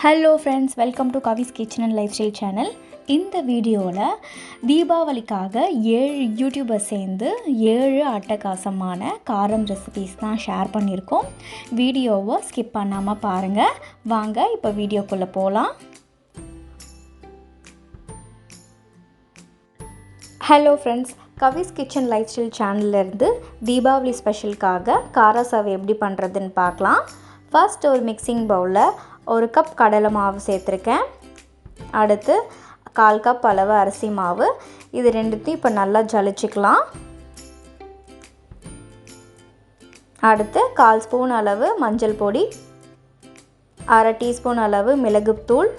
Hello friends, welcome to Swiss kitchen and life style channel. இந்த வீடியோவில் தீபாவளிக்காக 7 YouTuber சேர்ந்து 7 அட்டகாசமான காரம் ரெசிபீஸ் தான் ஷேர் பண்ணியிருக்கோம். வீடியோவை ஸ்கிப் பண்ணாமல் பாருங்கள். வாங்க இப்போ வீடியோக்குள்ளே போகலாம். ஹலோ ஃப்ரெண்ட்ஸ், கவிஸ் கிச்சன் லைஃப் ஸ்டைல் சேனல்லேருந்து தீபாவளி ஸ்பெஷலுக்காக கார சவை எப்படி பண்ணுறதுன்னு பார்க்கலாம். ஃபர்ஸ்ட் ஒரு மிக்சிங் பவுலில் 1 கப் கடலை மாவு சேர்த்துருக்கேன். அடுத்து 1/4 கப் அளவு அரிசி மாவு. இது ரெண்டுத்தையும் இப்போ நல்லா ஜலிச்சிக்கலாம். அடுத்து 1/4 ஸ்பூன் அளவு மஞ்சள் பொடி, 1/2 டீஸ்பூன் அளவு மிளகுத்தூள்,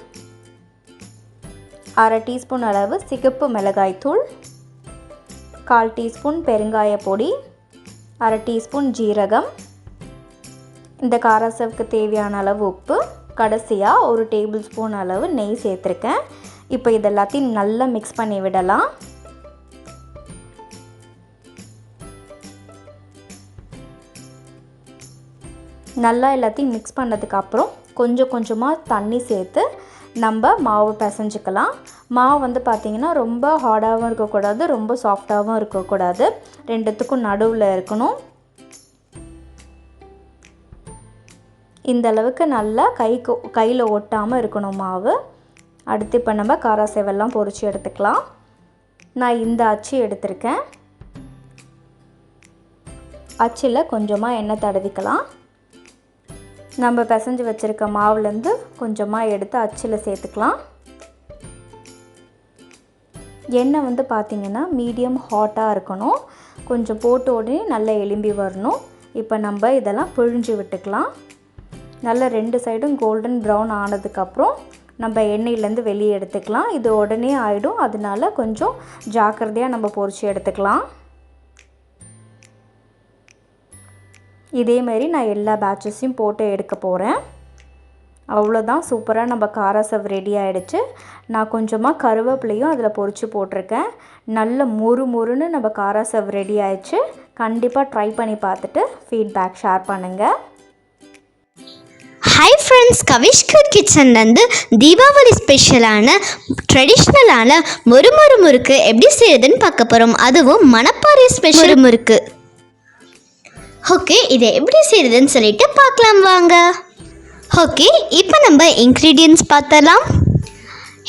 1/2 டீஸ்பூன் அளவு சிகப்பு மிளகாய்த்தூள், 1/4 டீஸ்பூன் பெருங்காய பொடி, 1/2 டீஸ்பூன் ஜீரகம், இந்த காரசவுக்கு தேவையான அளவு உப்பு, கடைசியாக 1 டேபிள் ஸ்பூன் அளவு நெய் சேர்த்துருக்கேன். இப்போ இதெல்லாத்தையும் நல்லா மிக்ஸ் பண்ணி விடலாம். நல்லா எல்லாத்தையும் மிக்ஸ் பண்ணதுக்கப்புறம் கொஞ்சம் கொஞ்சமாக தண்ணி சேர்த்து நம்ம மாவு பிசைஞ்சிக்கலாம். மாவு பார்த்திங்கன்னா ரொம்ப ஹார்டாகவும் இருக்கக்கூடாது, ரொம்ப சாஃப்டாகவும் இருக்கக்கூடாது, ரெண்டுத்துக்கும் நடுவில் இருக்கணும். இந்த அளவுக்கு நல்லா கையில் ஒட்டாமல் இருக்கணும் மாவு. அடுத்து இப்போ நம்ம காராசேவெல்லாம் பொரித்து எடுத்துக்கலாம். நான் இந்த அச்சு எடுத்திருக்கேன். அச்சில் கொஞ்சமாக எண்ணெய் தடவிக்கலாம். நம்ம பிசைஞ்சு வச்சுருக்க மாவுலேருந்து கொஞ்சமாக எடுத்து அச்சில் சேர்த்துக்கலாம். எண்ணெய் பார்த்திங்கன்னா மீடியம் ஹாட்டாக இருக்கணும். கொஞ்சம் போட்ட உடனே நல்லா எலும்பி வரணும். இப்போ நம்ம இதெல்லாம் பிழிஞ்சு விட்டுக்கலாம். நல்லா 2 சைடும் கோல்டன் ப்ரௌன் ஆனதுக்கப்புறம் நம்ம எண்ணெயிலேருந்து வெளியே எடுத்துக்கலாம். இது உடனே ஆகிடும், அதனால கொஞ்சம் ஜாக்கிரதையாக நம்ம பொரித்து எடுத்துக்கலாம். இதேமாரி நான் எல்லா பேட்சஸையும் போட்டு எடுக்க போகிறேன். அவ்வளோதான், சூப்பராக நம்ம காரசவ் ரெடி ஆகிடுச்சு. நான் கொஞ்சமாக கருவேப்பிலையும் அதில் பொரித்து போட்டிருக்கேன். நல்ல மொறுன்னு நம்ம காரசவ் ரெடி ஆகிடுச்சு. கண்டிப்பாக ட்ரை பண்ணி பார்த்துட்டு ஃபீட்பேக் ஷேர் பண்ணுங்கள். ஹாய் ஃப்ரெண்ட்ஸ், கவிஷ் கியூட் கிச்சன்லேருந்து தீபாவளி ஸ்பெஷலான ட்ரெடிஷ்னலான முறுக்கு எப்படி செய்யுதுன்னு பார்க்க போகிறோம். அதுவும் மணப்பாறை ஸ்பெஷல் முறுக்கு. ஓகே, இதை எப்படி செய்யுதுன்னு சொல்லிட்டு பார்க்கலாம் வாங்க. ஓகே, இப்போ நம்ம இன்க்ரீடியன்ட்ஸ் பார்த்தலாம்.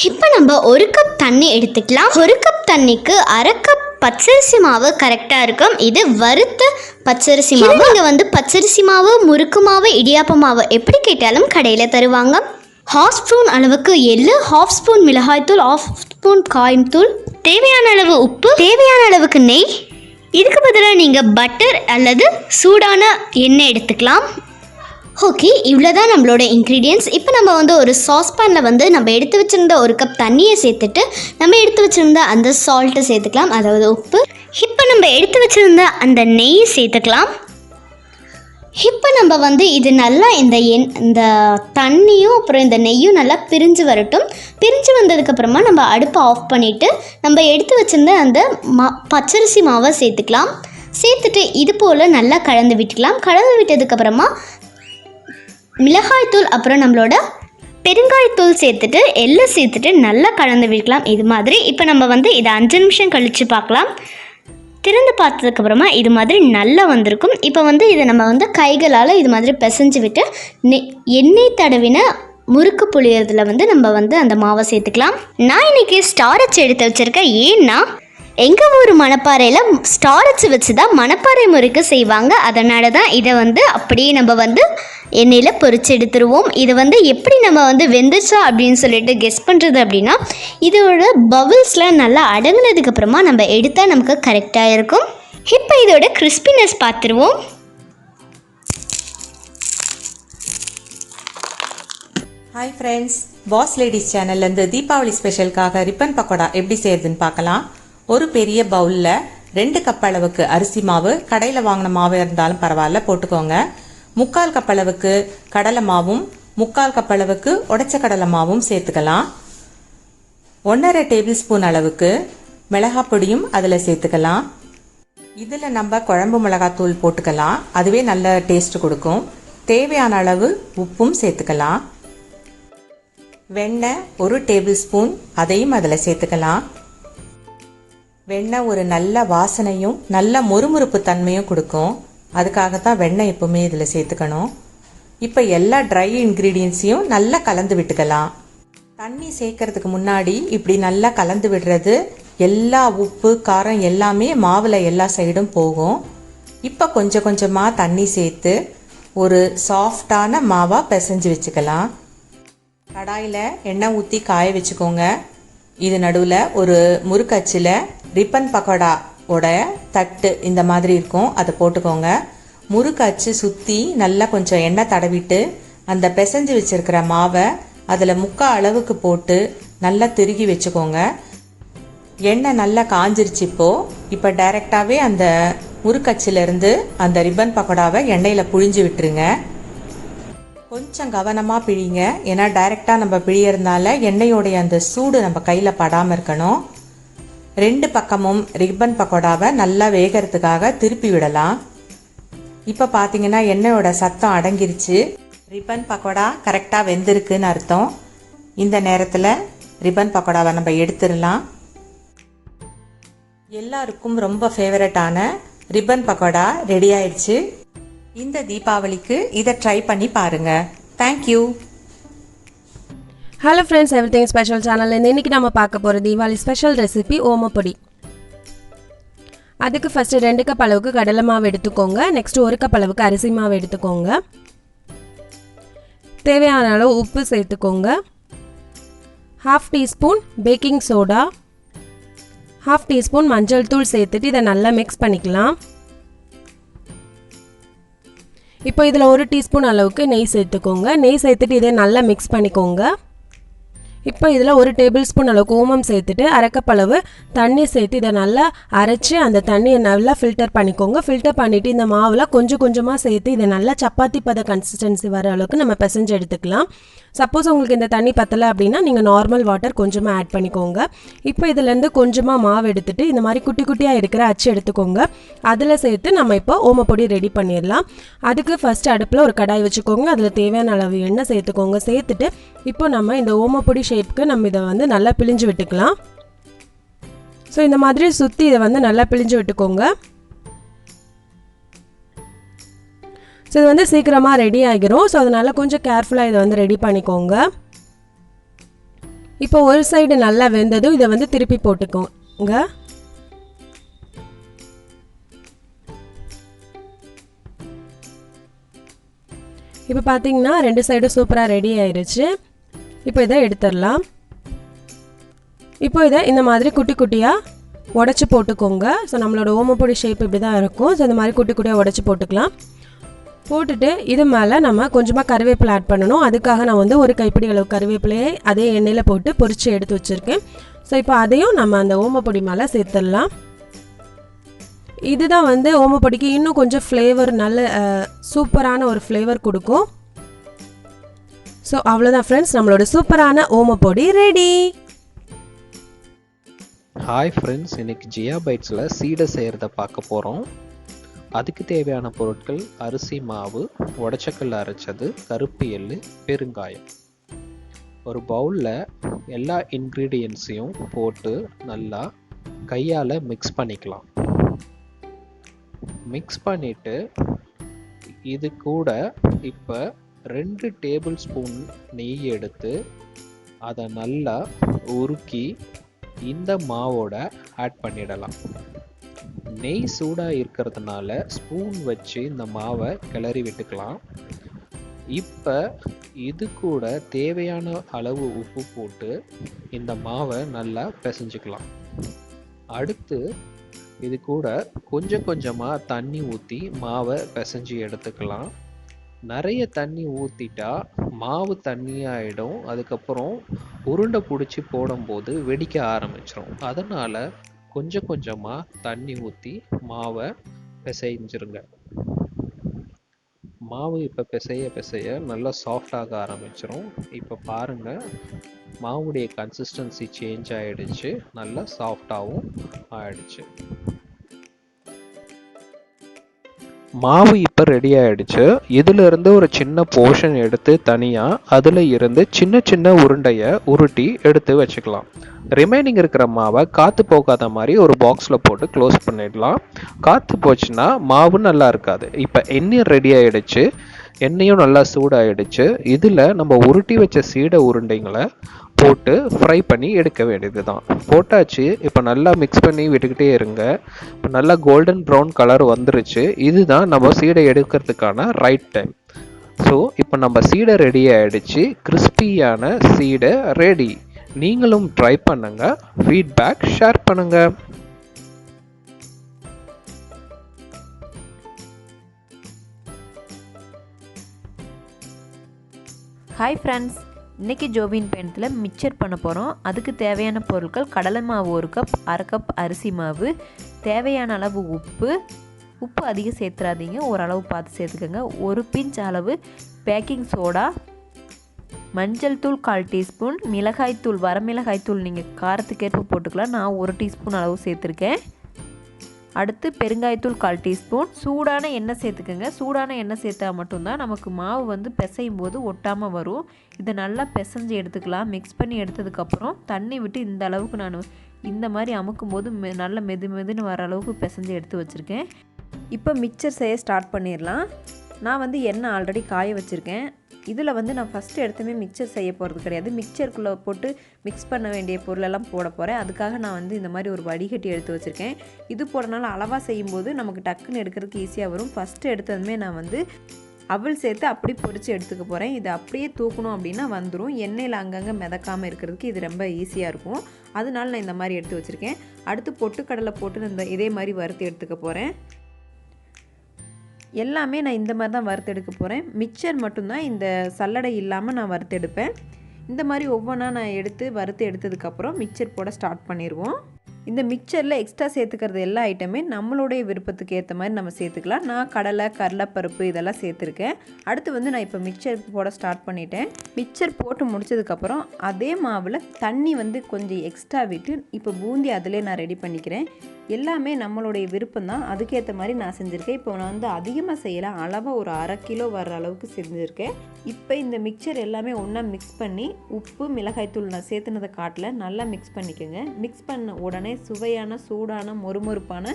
இப்போ நம்ம 1 கப் தண்ணி எடுத்துக்கலாம். 1 கப் தண்ணிக்கு 1/2 கப் பச்சரிசி மாவு கரெக்டாக இருக்கும். இது வறுத்த பச்சரிசி மாவு. நீங்கள் பச்சரிசி மாவு, முறுக்கு மாவு, இடியாப்ப மாவு எப்படி கேட்டாலும் கடையில் தருவாங்க. 1/2 ஸ்பூன் அளவுக்கு எள்ளு, 1/2 ஸ்பூன் மிளகாய்த்தூள், 1/2 ஸ்பூன் காய்த்தூள், தேவையான அளவு உப்பு, தேவையான அளவுக்கு நெய். இதுக்கு பதிலாக நீங்கள் பட்டர் அல்லது சூடான எண்ணெய் எடுத்துக்கலாம். ஓகே, இவ்வளோ தான் நம்மளோட இன்க்ரீடியன்ட்ஸ். இப்போ நம்ம ஒரு சாஸ்பேனில் நம்ம எடுத்து வச்சுருந்த 1 கப் தண்ணியை சேர்த்துட்டு நம்ம எடுத்து வச்சுருந்த அந்த சால்ட்டை சேர்த்துக்கலாம், அதாவது உப்பு. இப்போ நம்ம எடுத்து வச்சுருந்த அந்த நெய்யை சேர்த்துக்கலாம். இப்போ நம்ம இது நல்லா இந்த தண்ணியும் அப்புறம் இந்த நெய்யும் நல்லா பிரிஞ்சு வரட்டும். பிரிஞ்சு வந்ததுக்கப்புறமா நம்ம அடுப்பை ஆஃப் பண்ணிவிட்டு நம்ம எடுத்து வச்சுருந்த அந்த பச்சரிசி மாவை சேர்த்துக்கலாம். சேர்த்துட்டு இது போல் நல்லா கலந்து விட்டுக்கலாம். கலந்து விட்டதுக்கப்புறமா மிளகாய்த்தூள் அப்புறம் நம்மளோட பெருங்காயத்தூள் சேர்த்துட்டு எல்லாம் சேர்த்துட்டு நல்லா கலந்து விடலாம் இது மாதிரி. இப்போ நம்ம இதை 5 நிமிஷம் கழித்து பார்க்கலாம். திறந்து பார்த்ததுக்கப்புறமா இது மாதிரி நல்லா வந்திருக்கும். இப்போ இதை நம்ம கைகளால் இது மாதிரி பிசைஞ்சு விட்டு எண்ணெய் தடவின முறுக்கு புளியறதுல நம்ம அந்த மாவை சேர்த்துக்கலாம். நான் இன்றைக்கி ஸ்டாரச் எடுத்து வச்சுருக்கேன். ஏன்னா எங்கள் ஊர் மணப்பாறையில் ஸ்டாரச் வச்சு தான் மணப்பாறை முறுக்கு செய்வாங்க. அதனால தான் இதை அப்படியே நம்ம எண்ணெயில் பொரிச்சு எடுத்துருவோம். இது எப்படி நம்ம வெந்துச்சா அப்படின்னு சொல்லிட்டு கெஸ் பண்ணுறது அப்படின்னா, இதோட பபிள்ஸ்லாம் நல்லா அடங்கினதுக்கப்புறமா நம்ம எடுத்தால் நமக்கு கரெக்டாக இருக்கும். இப்போ இதோட கிறிஸ்பினஸ் பார்த்துருவோம். ஹாய் ஃப்ரெண்ட்ஸ், பாஸ் லேடிஸ் சேனல்லேருந்து தீபாவளி ஸ்பெஷலுக்காக ரிப்பன் பக்கோடா எப்படி செய்யறதுன்னு பார்க்கலாம். ஒரு பெரிய பவுலில் 2 கப் அளவுக்கு அரிசி மாவு, கடையில் வாங்கின மாவு இருந்தாலும் பரவாயில்ல போட்டுக்கோங்க. 3/4 கப் அளவுக்கு கடலை மாவும் 3/4 கப் அளவுக்கு உடைச்ச கடலை மாவும் சேர்த்துக்கலாம். 1/2 டேபிள் ஸ்பூன் அளவுக்கு மிளகாய் பொடியும் அதில் சேர்த்துக்கலாம். இதில் நம்ம குழம்பு மிளகாத்தூள் போட்டுக்கலாம், அதுவே நல்ல டேஸ்ட் கொடுக்கும். தேவையான அளவு உப்பும் சேர்த்துக்கலாம். வெண்ணெய் 1 டேபிள் ஸ்பூன், அதையும் அதில் சேர்த்துக்கலாம். வெண்ணெய் ஒரு நல்ல வாசனையும் நல்ல மொறுமொறுப்பு தன்மையும் கொடுக்கும். அதுக்காகத்தான் வெண்ணெய் எப்பவுமே இதில் சேர்த்துக்கணும். இப்போ எல்லா ட்ரை இன்க்ரீடியன்ஸையும் நல்லா கலந்து விட்டுக்கலாம். தண்ணி சேர்க்கறதுக்கு முன்னாடி இப்படி நல்லா கலந்து விடுறது எல்லா உப்பு காரம் எல்லாமே மாவில் எல்லா சைடும் போகும். இப்போ கொஞ்சம் கொஞ்சமாக தண்ணி சேர்த்து ஒரு சாஃப்டான மாவாக பிசைஞ்சு வச்சுக்கலாம். கடாயில் எண்ணெய் ஊற்றி காய வச்சுக்கோங்க. இது நடுவில் ஒரு முறுக்கச்சில் ரிப்பன் பக்கோடாவோட தட்டு இந்த மாதிரி இருக்கும், அதை போட்டுக்கோங்க. முறுக்கச்சு சுற்றி நல்லா கொஞ்சம் எண்ணெய் தடவிட்டு அந்த பிசைஞ்சு வச்சுருக்கிற மாவை அதில் 3/4 அளவுக்கு போட்டு நல்லா திருகி வச்சுக்கோங்க. எண்ணெய் நல்லா காஞ்சிருச்சு. இப்போ டைரெக்டாகவே அந்த முறுக்கச்சிலேருந்து அந்த ரிப்பன் பக்கோடாவை எண்ணெயில் புழிஞ்சு விட்டுருங்க. கொஞ்சம் கவனமாக பிழிங்க, ஏன்னா டைரெக்டாக நம்ம பிழியறதுனால எண்ணெயோடைய அந்த சூடு நம்ம கையில் படாமல் இருக்கணும். 2 பக்கமும் ரிப்பன் பக்கோடாவை நல்லா வேகிறதுக்காக திருப்பி விடலாம். இப்போ பார்த்தீங்கன்னா எண்ணெயோட சத்தம் அடங்கிருச்சு. ரிப்பன் பக்கோடா கரெக்டாக வெந்திருக்குன்னு அர்த்தம். இந்த நேரத்தில் ரிப்பன் பக்கோடாவை நம்ம எடுத்துடலாம். எல்லாருக்கும் ரொம்ப ஃபேவரட்டான ரிப்பன் பக்கோடா ரெடி ஆயிடுச்சு. இந்த தீபாவளிக்கு இதை ட்ரை பண்ணி பாருங்கள். Thank you. Hello friends, everything special சேனல்லேருந்து இன்றைக்கி நம்ம பார்க்க போகிற தீபாவளி ஸ்பெஷல் ரெசிபி ஓமப்பொடி. அதுக்கு ஃபஸ்ட்டு 2 கப் அளவுக்கு கடலை மாவு எடுத்துக்கோங்க. நெக்ஸ்ட்டு 1 கப் அளவுக்கு அரிசி மாவு எடுத்துக்கோங்க. தேவையான அளவு உப்பு சேர்த்துக்கோங்க. 1/2 டீஸ்பூன் பேக்கிங் சோடா, 1/2 டீஸ்பூன் மஞ்சள் தூள் சேர்த்துட்டு இதை நல்லா மிக்ஸ் பண்ணிக்கலாம். இப்போ இதில் 1 டீஸ்பூன் அளவுக்கு நெய் சேர்த்துக்கோங்க. நெய் சேர்த்துட்டு இதை நல்லா மிக்ஸ் பண்ணிக்கோங்க. இப்போ இதில் 1 டேபிள் ஸ்பூன் அளவுக்கு ஓமம் சேர்த்துட்டு 1/2 கப் அளவு தண்ணி சேர்த்து இதை நல்லா அரைச்சி அந்த தண்ணியை நல்லா ஃபில்டர் பண்ணிக்கோங்க. ஃபில்டர் பண்ணிவிட்டு இந்த மாவில் கொஞ்சம் கொஞ்சமாக சேர்த்து இதை நல்லா சப்பாத்தி பத கன்சிஸ்டன்சி வர அளவுக்கு நம்ம பிசைஞ்சு எடுத்துக்கலாம். சப்போஸ் உங்களுக்கு இந்த தண்ணி பத்தலை அப்படின்னா நீங்கள் நார்மல் வாட்டர் கொஞ்சமாக ஆட் பண்ணிக்கோங்க. இப்போ இதிலேருந்து கொஞ்சமாக மாவு எடுத்துகிட்டு இந்த மாதிரி குட்டி குட்டியாக இருக்கிற அச்சு எடுத்துக்கோங்க. அதில் சேர்த்து நம்ம இப்போ ஓமப்பொடி ரெடி பண்ணிடலாம். அதுக்கு ஃபஸ்ட்டு அடுப்பில் ஒரு கடாய் வச்சுக்கோங்க. அதில் தேவையான அளவு எண்ணெய் சேர்த்துக்கோங்க. சேர்த்துட்டு இப்போ நம்ம இந்த ஓமப்பொடி ஷேப்புக்கு நம்ம இதை வந்து நல்லா பிழிஞ்சு விட்டுக்கலாம். ஸோ இந்த மாதிரி சுற்றி இதை வந்து நல்லா பிழிஞ்சு விட்டுக்கோங்க. ஸோ இது வந்து சீக்கிரமாக ரெடி ஆகிரும். ஸோ அதனால் கொஞ்சம் கேர்ஃபுல்லாக இதை வந்து ரெடி பண்ணிக்கோங்க. இப்போ ஒரு சைடு நல்லா வெந்ததும் இதை வந்து திருப்பி போட்டுக்கோங்க. இப்போ பார்த்தீங்கன்னா 2 சைடும் சூப்பராக ரெடி ஆயிடுச்சு. இப்போ இதை எடுத்துடலாம். இப்போ இதை இந்த மாதிரி குட்டி குட்டியாக உடச்சி போட்டுக்கோங்க. ஸோ நம்மளோட ஓமப்பொடி ஷேப் இப்படி தான் இருக்கும். ஸோ இந்த மாதிரி குட்டி குட்டியாக உடச்சி போட்டுக்கலாம். போட்டுட்டு இது மேலே நம்ம கொஞ்சமாக கருவேப்பிலை ஆட் பண்ணணும். அதுக்காக நான் வந்து 1 கைப்பிடி அளவு கருவேப்பிலையை அதே எண்ணெயில் போட்டு பொரித்து எடுத்து வச்சுருக்கேன். ஸோ இப்போ அதையும் நம்ம அந்த ஓமப்பொடி மேலே சேர்த்துடலாம். இதுதான் வந்து ஓமப்பொடிக்கு இன்னும் கொஞ்சம் ஃப்ளேவர் நல்ல சூப்பரான ஒரு ஃப்ளேவர் கொடுக்கும். ஸோ அவ்வளோதான் ஃப்ரெண்ட்ஸ், நம்மளோட சூப்பரான ஓமப்பொடி ரெடி. ஹாய் ஃப்ரெண்ட்ஸ், இன்னைக்கு ஜியா பைட்ஸில் சீடை செய்கிறத பார்க்க போகிறோம். அதுக்கு தேவையான பொருட்கள் அரிசி மாவு, உடச்சக்கல்ல அரைச்சது, கருப்பு எள்ளு, பெருங்காயம். ஒரு பவுலில் எல்லா இன்க்ரீடியன்ஸையும் போட்டு நல்லா கையால் மிக்ஸ் பண்ணிக்கலாம். மிக்ஸ் பண்ணிவிட்டு இது கூட இப்போ 2 டேபிள் ஸ்பூன் நெய் எடுத்து அதை நல்லா உருக்கி இந்த மாவோட ஆட் பண்ணிடலாம். நெய் சூடாக இருக்கிறதுனால ஸ்பூன் வச்சு இந்த மாவை கிளறி விட்டுக்கலாம். இப்போ இது கூட தேவையான அளவு உப்பு போட்டு இந்த மாவை நல்லா பிசைஞ்சுக்கலாம். அடுத்து இது கூட கொஞ்சம் கொஞ்சமாக தண்ணி ஊற்றி மாவை பிசைஞ்சு எடுத்துக்கலாம். நிறைய தண்ணி ஊற்றிட்டா மாவு தண்ணியாகிடும். அதுக்கப்புறம் உருண்டை பிடிச்சி போடும்போது வெடிக்க ஆரம்பிச்சிடும். அதனால் கொஞ்சம் கொஞ்சமாக தண்ணி ஊற்றி மாவை பிசைஞ்சிருங்க. மாவு இப்போ பிசைய பிசைய நல்லா சாஃப்டாக ஆரம்பிச்சிடும். இப்போ பாருங்கள், மாவுடைய கன்சிஸ்டன்சி சேஞ்ச் ஆகிடுச்சு, நல்லா சாஃப்டாகவும் ஆயிடுச்சு. மாவு இப்போ ரெடி ஆயிடுச்சு. இதிலிருந்து ஒரு சின்ன போர்ஷன் எடுத்து தனியாக அதில் இருந்து சின்ன சின்ன உருண்டையை உருட்டி எடுத்து வச்சுக்கலாம். ரிமைனிங் இருக்கிற மாவை காற்று போகாத மாதிரி ஒரு பாக்ஸில் போட்டு க்ளோஸ் பண்ணிடலாம். காற்று போச்சுன்னா மாவு நல்லா இருக்காது. இப்போ எண்ணெய் ரெடி ஆகிடுச்சு. எண்ணெயும் நல்லா சூடாகிடுச்சு. இதில் நம்ம உருட்டி வச்ச சீடை உருண்டைங்களை போட்டு ஃப்ரை பண்ணி எடுக்க வேண்டியது தான். போட்டாச்சு. இப்போ நல்லா மிக்ஸ் பண்ணி விட்டுக்கிட்டே இருங்க. இப்போ நல்லா கோல்டன் ப்ரௌன் கலர் வந்துருச்சு. இதுதான் நம்ம சீடை எடுக்கிறதுக்கான ரைட் டைம். ஸோ இப்போ நம்ம சீடை ரெடி ஆகிடுச்சு. கிறிஸ்பியான சீடை ரெடி. நீங்களும் ட்ரை பண்ணுங்க. ஃபீட்பேக் ஷேர் பண்ணுங்க. ஹாய் ஃப்ரெண்ட்ஸ், இன்றைக்கி ஜோவின் பயணத்தில் மிக்சர் பண்ண போகிறோம். அதுக்கு தேவையான பொருட்கள் கடலை மாவு 1 கப், அரை கப் அரிசி மாவு, தேவையான அளவு உப்பு அதிகம் சேர்த்துறாதீங்க, ஓரளவு பார்த்து சேர்த்துக்கோங்க. 1 பிஞ்ச் அளவு பேக்கிங் சோடா, மஞ்சள் தூள் 1/4 டீஸ்பூன், மிளகாய்த்தூள் வரமிளகாய்த்தூள் நீங்கள் காரத்துக்கேற்ப போட்டுக்கலாம். நான் 1 டீஸ்பூன் அளவு சேர்த்துருக்கேன். அடுத்து பெருங்காயத்தூள் 1/4 டீஸ்பூன். சூடான எண்ணெய் சேர்த்துக்கோங்க. சூடான எண்ணெய் சேர்த்தா மட்டும்தான் நமக்கு மாவு வந்து பிசையும் போது ஒட்டாமல் வரும். இதை நல்லா பிசைஞ்சு எடுத்துக்கலாம். மிக்ஸ் பண்ணி எடுத்ததுக்கப்புறம் தண்ணி விட்டு இந்த அளவுக்கு நான் இந்த மாதிரி அமுக்கும் போது நல்ல மெதுன்னு வர அளவுக்கு பிசைஞ்சு எடுத்து வச்சுருக்கேன். இப்போ மிக்சர் செய்ய ஸ்டார்ட் பண்ணிடலாம். நான் வந்து எண்ணெய் ஆல்ரெடி காய வச்சுருக்கேன். இதில் வந்து நான் ஃபஸ்ட்டு எடுத்துமே மிக்சர் செய்ய போகிறது கிடையாது. மிக்சருக்குள்ளே போட்டு மிக்ஸ் பண்ண வேண்டிய பொருளெல்லாம் போட போகிறேன். அதுக்காக நான் வந்து இந்த மாதிரி ஒரு வடிகட்டி எடுத்து வச்சுருக்கேன். இது போடனால அளவாக செய்யும்போது நமக்கு டக்குன்னு எடுக்கிறதுக்கு ஈஸியாக வரும். ஃபஸ்ட்டு எடுத்ததுமே நான் வந்து அவல் சேர்த்து அப்படி பொரித்து எடுத்துக்க போகிறேன். இதை அப்படியே தூக்கணும் அப்படின்னா வந்துடும். எண்ணெயில் அங்கங்கே மிதக்காமல் இருக்கிறதுக்கு இது ரொம்ப ஈஸியாக இருக்கும். அதனால நான் இந்த மாதிரி எடுத்து வச்சுருக்கேன். அடுத்து பொட்டுக்கடலை போட்டு இதே மாதிரி வறுத்து எடுத்துக்க போகிறேன். எல்லாமே நான் இந்த மாதிரி தான் வறுத்தெடுக்க போகிறேன். மிக்சர் மட்டும்தான் இந்த சல்லடை இல்லாமல் நான் வறுத்தெடுப்பேன். இந்த மாதிரி ஒவ்வொன்றா நான் எடுத்து வறுத்து எடுத்ததுக்கப்புறம் மிக்சர் போட ஸ்டார்ட் பண்ணிடுவோம். இந்த மிக்சரில் எக்ஸ்ட்ரா சேர்த்துக்கிறது எல்லா ஐட்டமே நம்மளுடைய விருப்பத்துக்கு ஏற்ற மாதிரி நம்ம சேர்த்துக்கலாம். நான் கடலைப்பருப்பு இதெல்லாம் சேர்த்துருக்கேன். அடுத்து வந்து நான் இப்போ மிக்சர் போட ஸ்டார்ட் பண்ணிட்டேன். மிக்சர் போட்டு முடிச்சதுக்கப்புறம் அதே மாவில் தண்ணி வந்து கொஞ்சம் எக்ஸ்ட்ரா விட்டு இப்போ பூந்தி அதிலே நான் ரெடி பண்ணிக்கிறேன். எல்லாமே நம்மளுடைய விருப்பம் தான். அதுக்கேற்ற மாதிரி நான் செஞ்சுருக்கேன். இப்போ நான் வந்து அதிகமாக செய்யலாம். அளவாக ஒரு 1/2 கிலோ வர்ற அளவுக்கு செஞ்சுருக்கேன். இப்போ இந்த மிக்சர் எல்லாமே ஒன்றா மிக்ஸ் பண்ணி உப்பு மிளகாய்த்தூள் நான் சேர்த்துனதை காட்டல நல்லா மிக்ஸ் பண்ணிக்கோங்க. மிக்ஸ் பண்ண உடனே சுவையான சூடான மொறுமொறுப்பான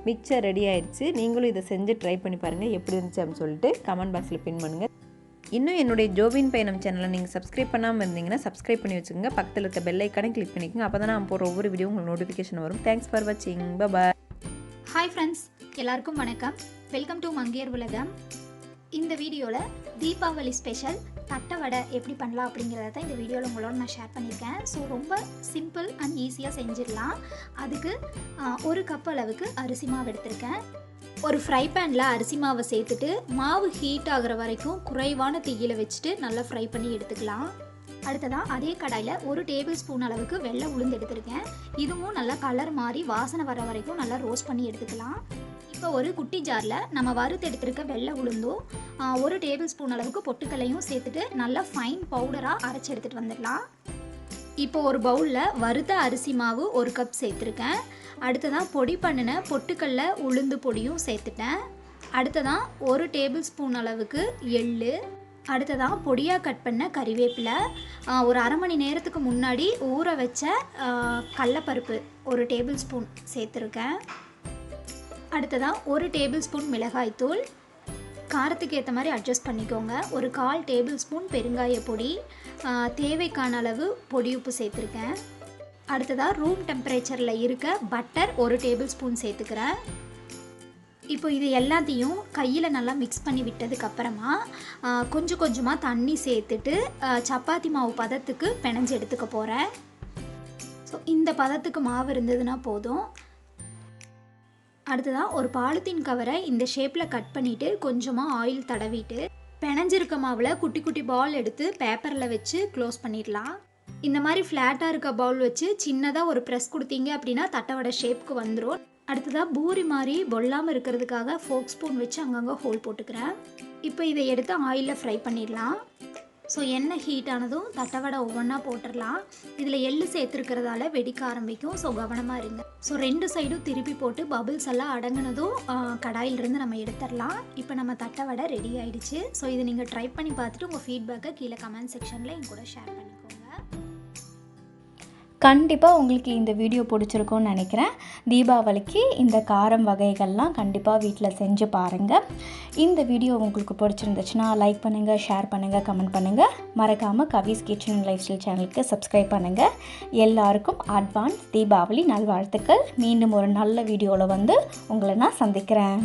மிக்சர் ரெடி ஆயிடுச்சு. நீங்களும் இதை செஞ்சு ட்ரை பண்ணி பாருங்கள் எப்படி இருந்துச்சு அப்படின்னு சொல்லிட்டு கமெண்ட் பாக்ஸில் பின் பண்ணுங்கள். இன்னும் என்னுடைய ஜோவின் பயணம் சேனலை நீங்கள் சப்ஸ்கிரைப் பண்ணாமல் இருந்தீங்கன்னா சப்ஸ்கிரைப் பண்ணி வச்சுக்கோங்க. பக்கத்தில் இருக்க பெல் ஐக்கானே கிளிக் பண்ணிக்கோங்க. அப்போ தான் நான் போகிற ஒவ்வொரு வீடியோ உங்களுக்கு நோட்டிஃபிகேஷன் வரும். தேங்க்ஸ் ஃபார் வாட்சிங். பாய். ஹாய் ஃப்ரெண்ட்ஸ், எல்லாருக்கும் வணக்கம். வெல்கம் டு மங்கையர் உலகம். இந்த வீடியோவில் தீபாவளி ஸ்பெஷல் தட்டை வடை எப்படி பண்ணலாம் அப்படிங்கிறத தான் இந்த வீடியோவில் உங்களோட நான் ஷேர் பண்ணியிருக்கேன். ஸோ ரொம்ப சிம்பிள் அண்ட் ஈஸியாக செஞ்சிடலாம். அதுக்கு 1 கப் அளவுக்கு அரிசி மாவு எடுத்திருக்கேன். ஒரு ஃப்ரை பேனில் அரிசி மாவை சேர்த்துட்டு மாவு ஹீட் ஆகிற வரைக்கும் குறைவான தீயில வச்சுட்டு நல்லா ஃப்ரை பண்ணி எடுத்துக்கலாம். அடுத்ததாக அதே கடாயில் 1 டேபிள் ஸ்பூன் அளவுக்கு வெள்ளை உளுந்து எடுத்திருக்கேன். இதுவும் நல்லா கலர் மாறி வாசனை வர வரைக்கும் நல்லா ரோஸ்ட் பண்ணி எடுத்துக்கலாம். இப்போ ஒரு குட்டி ஜாரில் நம்ம வறுத்து எடுத்துருக்க வெள்ளை உளுந்தும் 1 டேபிள் ஸ்பூன் அளவுக்கு பொட்டுக்கல்லையும் சேர்த்துட்டு நல்லா ஃபைன் பவுடராக அரைச்சி எடுத்துகிட்டு வந்துடலாம். இப்போ ஒரு பவுலில் வறுத்த அரிசி மாவு 1 கப் சேர்த்துருக்கேன். அடுத்ததான் பொடி பண்ணின பொட்டுக்கல்ல உளுந்து பொடியும் சேர்த்துட்டேன். அடுத்ததான் 1 டேபிள் ஸ்பூன் அளவுக்கு எள்ளு, அடுத்ததான் பொடியாக கட் பண்ண கறிவேப்பிலை, ஒரு அரை மணி நேரத்துக்கு முன்னாடி ஊற வச்ச கடலைப்பருப்பு 1 டேபிள் ஸ்பூன் சேர்த்துருக்கேன். அடுத்ததான் 1 டேபிள் ஸ்பூன் மிளகாய்த்தூள், காரத்துக்கு ஏற்ற மாதிரி அட்ஜஸ்ட் பண்ணிக்கோங்க. ஒரு 1/4 டேபிள் ஸ்பூன் பெருங்காய பொடி, தேவைக்கான அளவு பொடி உப்பு சேர்த்துருக்கேன். அடுத்ததாக ரூம் டெம்பரேச்சரில் இருக்க பட்டர் 1 டேபிள் ஸ்பூன் சேர்த்துக்கிறேன். இப்போ இது எல்லாத்தையும் கையில் நல்லா மிக்ஸ் பண்ணி விட்டதுக்கப்புறமா கொஞ்சம் கொஞ்சமாக தண்ணி சேர்த்துட்டு சப்பாத்தி மாவு பதத்துக்கு பிணைஞ்சு எடுத்துக்க போகிறேன். ஸோ இந்த பதத்துக்கு மாவு இருந்ததுன்னா போதும். அடுத்ததாக ஒரு பாலித்தீன் கவரை இந்த ஷேப்பில் கட் பண்ணிவிட்டு கொஞ்சமாக ஆயில் தடவிட்டு பிணைஞ்சிருக்க மாவில் குட்டி குட்டி பால் எடுத்து பேப்பரில் வச்சு க்ளோஸ் பண்ணிடலாம். இந்த மாதிரி ஃப்ளாட்டாக இருக்க பவுல் வச்சு சின்னதாக ஒரு ப்ரெஸ் கொடுத்தீங்க அப்படின்னா தட்டை ஷேப்புக்கு வந்துடும். அடுத்ததாக பூரி மாதிரி பொல்லாமல் இருக்கிறதுக்காக ஃபோக் ஸ்பூன் வச்சு அங்கங்கே ஹோல் போட்டுக்கிறேன். இப்போ இதை எடுத்து ஆயிலில் ஃப்ரை பண்ணிடலாம். ஸோ எண்ணெய் ஹீட் ஆனதும் தட்டை வடை ஒவ்வொன்றா போட்டுடலாம். இதில் எள்ளு சேர்த்துருக்கிறதால வெடிக்க ஆரம்பிக்கும். ஸோ கவனமாக இருங்க. ஸோ 2 சைடும் திருப்பி போட்டு பபிள்ஸ் எல்லாம் அடங்கினதும் கடாயிலிருந்து நம்ம எடுத்துடலாம். இப்போ நம்ம தட்டை வடை ரெடி ஆகிடுச்சு. ஸோ இதை நீங்கள் ட்ரை பண்ணி பார்த்துட்டு உங்கள் ஃபீட்பேக்கை கீழே கமெண்ட் செக்ஷனில் என் கூட ஷேர் பண்ணிக்கோங்க. கண்டிப்பாக உங்களுக்கு இந்த வீடியோ பிடிச்சிருக்கும்னு நினைக்கிறேன். தீபாவளிக்கு இந்த காரம் வகைகள்லாம் கண்டிப்பாக வீட்டில் செஞ்சு பாருங்கள். இந்த வீடியோ உங்களுக்கு பிடிச்சிருந்துச்சுன்னா லைக் பண்ணுங்கள், ஷேர் பண்ணுங்கள், கமெண்ட் பண்ணுங்கள். மறக்காமல் கவிஸ் கிச்சன் அண்ட் லைஃப் ஸ்டைல் சேனலுக்கு சப்ஸ்கிரைப் பண்ணுங்கள். எல்லாருக்கும் அட்வான்ஸ் தீபாவளி நல்வாழ்த்துக்கள். மீண்டும் ஒரு நல்ல வீடியோவில் வந்து உங்களை நான் சந்திக்கிறேன்.